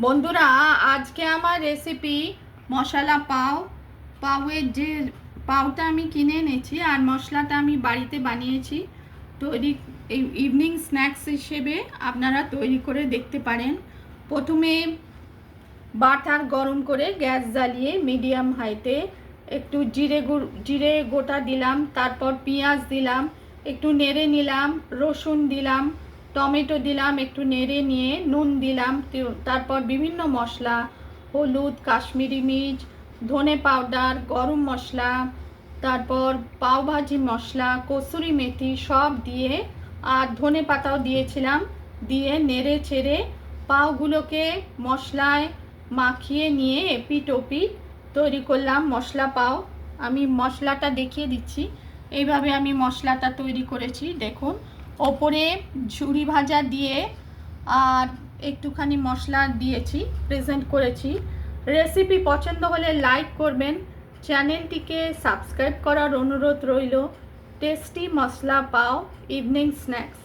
বন্ধুরা, আজকে আমার রেসিপি মশলা পাও। পাওয়ের যে পাওটা আমি কিনে এনেছি আর মশলাটা আমি বাড়িতে বানিয়েছি। তৈরি এই ইভিনিং স্ন্যাক্স হিসেবে আপনারা তৈরি করে দেখতে পারেন। প্রথমে বাটার গরম করে গ্যাস জ্বালিয়ে মিডিয়াম হাইতে একটু জিরে গোটা দিলাম, তারপর পেঁয়াজ দিলাম, একটু নেড়ে নিলাম, রসুন দিলাম, টমেটো দিলাম, একটু নেড়ে নিয়ে নুন দিলাম, তারপর বিভিন্ন মশলা হলুদ, কাশ্মীরি মির্চ, ধনে পাউডার, গরম মশলা, তারপর পাওভাজি মশলা, কসুরি মেথি সব দিয়ে আর ধনে পাতাও দিয়েছিলাম, দিয়ে নেড়ে ছেড়ে পাওগুলোকে মশলায় মাখিয়ে নিয়ে এপিট ওপিট তৈরি করলাম মশলা পাও। আমি মশলাটা দেখিয়ে দিচ্ছি। এইভাবে আমি মশলাটা তৈরি করেছি, দেখুন। ওপরে ঝুরি ভাজা দিয়ে আর একটুখানি মশলা দিয়েছি, প্রেজেন্ট করেছি। রেসিপি পছন্দ হলে লাইক করবেন, চ্যানেলটিকে সাবস্ক্রাইব করার অনুরোধ রইল। টেস্টি মশলা পাও ইভিনিং স্ন্যাক্স।